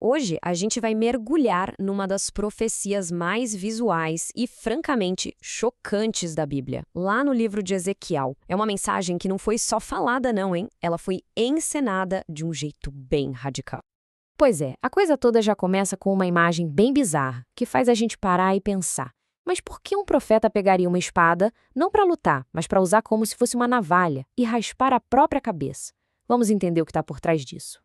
Hoje, a gente vai mergulhar numa das profecias mais visuais e, francamente, chocantes da Bíblia, lá no livro de Ezequiel. É uma mensagem que não foi só falada, não, hein? Ela foi encenada de um jeito bem radical. Pois é, a coisa toda já começa com uma imagem bem bizarra, que faz a gente parar e pensar. Mas por que um profeta pegaria uma espada, não para lutar, mas para usar como se fosse uma navalha e raspar a própria cabeça? Vamos entender o que está por trás disso.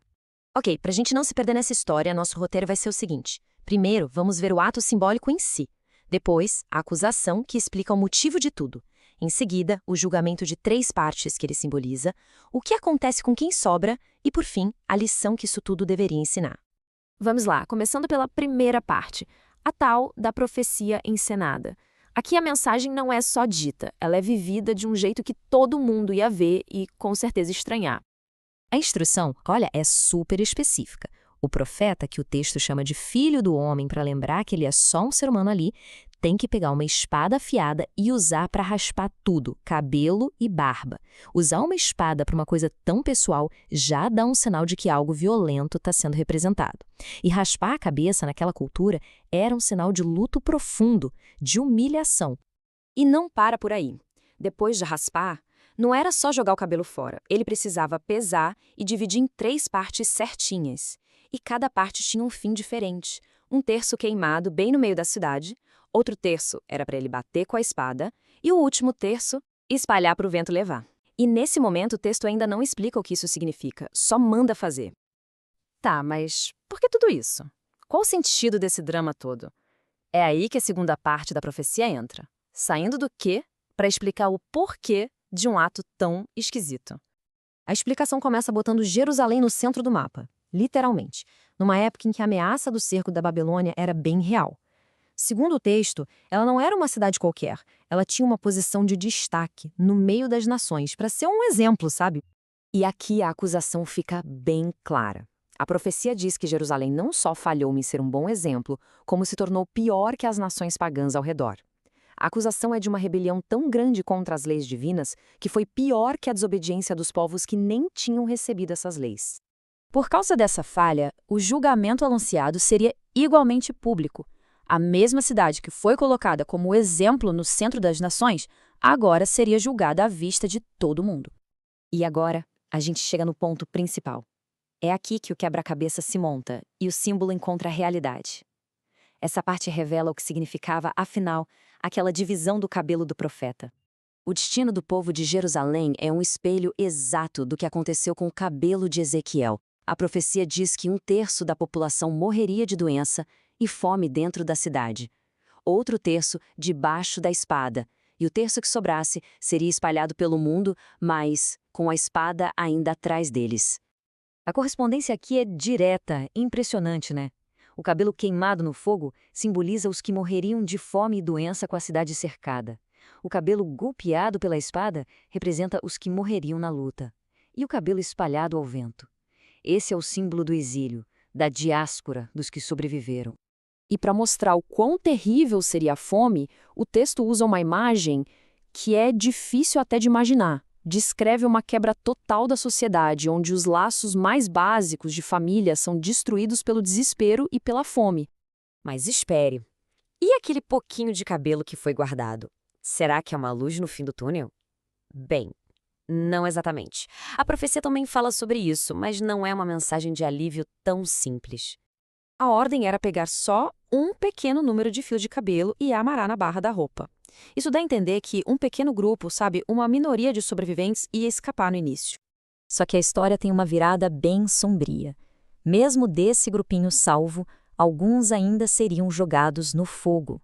Ok, para a gente não se perder nessa história, nosso roteiro vai ser o seguinte. Primeiro, vamos ver o ato simbólico em si. Depois, a acusação, que explica o motivo de tudo. Em seguida, o julgamento de 3 partes que ele simboliza, o que acontece com quem sobra e, por fim, a lição que isso tudo deveria ensinar. Vamos lá, começando pela primeira parte, a tal da profecia encenada. Aqui a mensagem não é só dita, ela é vivida de um jeito que todo mundo ia ver e, com certeza, estranhar. A instrução, olha, é super específica. O profeta, que o texto chama de filho do homem para lembrar que ele é só um ser humano ali, tem que pegar uma espada afiada e usar para raspar tudo, cabelo e barba. Usar uma espada para uma coisa tão pessoal já dá um sinal de que algo violento está sendo representado. E raspar a cabeça naquela cultura era um sinal de luto profundo, de humilhação. E não para por aí. Depois de raspar, não era só jogar o cabelo fora. Ele precisava pesar e dividir em 3 partes certinhas. E cada parte tinha um fim diferente. Um terço queimado bem no meio da cidade, outro terço era para ele bater com a espada, e o último terço, espalhar para o vento levar. E nesse momento o texto ainda não explica o que isso significa, só manda fazer. Tá, mas por que tudo isso? Qual o sentido desse drama todo? É aí que a segunda parte da profecia entra, saindo do quê para explicar o porquê de um ato tão esquisito. A explicação começa botando Jerusalém no centro do mapa, literalmente, numa época em que a ameaça do cerco da Babilônia era bem real. Segundo o texto, ela não era uma cidade qualquer, ela tinha uma posição de destaque no meio das nações, para ser um exemplo, sabe? E aqui a acusação fica bem clara. A profecia diz que Jerusalém não só falhou em ser um bom exemplo, como se tornou pior que as nações pagãs ao redor. A acusação é de uma rebelião tão grande contra as leis divinas que foi pior que a desobediência dos povos que nem tinham recebido essas leis. Por causa dessa falha, o julgamento anunciado seria igualmente público. A mesma cidade que foi colocada como exemplo no centro das nações, agora seria julgada à vista de todo mundo. E agora, a gente chega no ponto principal. É aqui que o quebra-cabeça se monta e o símbolo encontra a realidade. Essa parte revela o que significava, afinal, aquela divisão do cabelo do profeta. O destino do povo de Jerusalém é um espelho exato do que aconteceu com o cabelo de Ezequiel. A profecia diz que 1/3 da população morreria de doença e fome dentro da cidade. Outro terço debaixo da espada, e o terço que sobrasse seria espalhado pelo mundo, mas com a espada ainda atrás deles. A correspondência aqui é direta, impressionante, né? O cabelo queimado no fogo simboliza os que morreriam de fome e doença com a cidade cercada. O cabelo golpeado pela espada representa os que morreriam na luta. E o cabelo espalhado ao vento. Esse é o símbolo do exílio, da diáspora dos que sobreviveram. E para mostrar o quão terrível seria a fome, o texto usa uma imagem que é difícil até de imaginar. Descreve uma quebra total da sociedade, onde os laços mais básicos de família são destruídos pelo desespero e pela fome. Mas espere. E aquele pouquinho de cabelo que foi guardado? Será que é uma luz no fim do túnel? Bem, não exatamente. A profecia também fala sobre isso, mas não é uma mensagem de alívio tão simples. A ordem era pegar só um pequeno número de fios de cabelo e amarrar na barra da roupa. Isso dá a entender que um pequeno grupo, uma minoria de sobreviventes ia escapar no início. Só que a história tem uma virada bem sombria. Mesmo desse grupinho salvo, alguns ainda seriam jogados no fogo.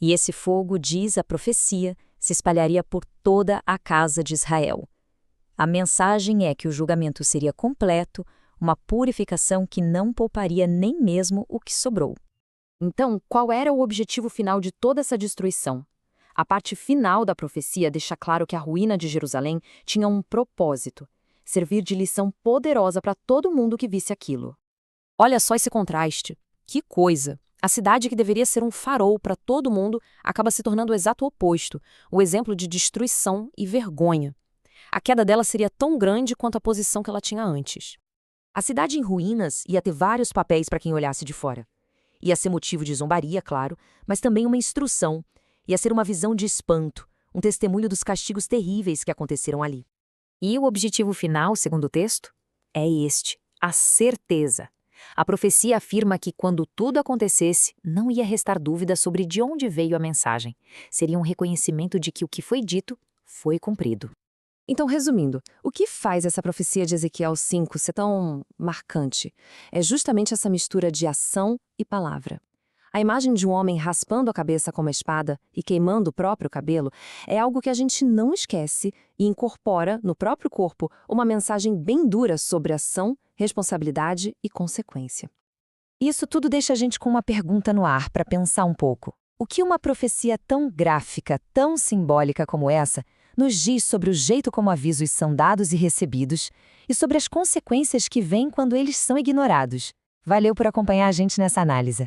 E esse fogo, diz a profecia, se espalharia por toda a casa de Israel. A mensagem é que o julgamento seria completo, uma purificação que não pouparia nem mesmo o que sobrou. Então, qual era o objetivo final de toda essa destruição? A parte final da profecia deixa claro que a ruína de Jerusalém tinha um propósito: servir de lição poderosa para todo mundo que visse aquilo. Olha só esse contraste. Que coisa! A cidade que deveria ser um farol para todo mundo acaba se tornando o exato oposto, o exemplo de destruição e vergonha. A queda dela seria tão grande quanto a posição que ela tinha antes. A cidade em ruínas ia ter vários papéis para quem olhasse de fora. Ia ser motivo de zombaria, claro, mas também uma instrução. Ia ser uma visão de espanto, um testemunho dos castigos terríveis que aconteceram ali. E o objetivo final, segundo o texto, é este: a certeza. A profecia afirma que quando tudo acontecesse, não ia restar dúvida sobre de onde veio a mensagem. Seria um reconhecimento de que o que foi dito foi cumprido. Então, resumindo, o que faz essa profecia de Ezequiel 5 ser tão marcante? É justamente essa mistura de ação e palavra. A imagem de um homem raspando a cabeça com uma espada e queimando o próprio cabelo é algo que a gente não esquece e incorpora no próprio corpo uma mensagem bem dura sobre ação, responsabilidade e consequência. Isso tudo deixa a gente com uma pergunta no ar para pensar um pouco. O que uma profecia tão gráfica, tão simbólica como essa, nos diz sobre o jeito como avisos são dados e recebidos e sobre as consequências que vêm quando eles são ignorados? Valeu por acompanhar a gente nessa análise.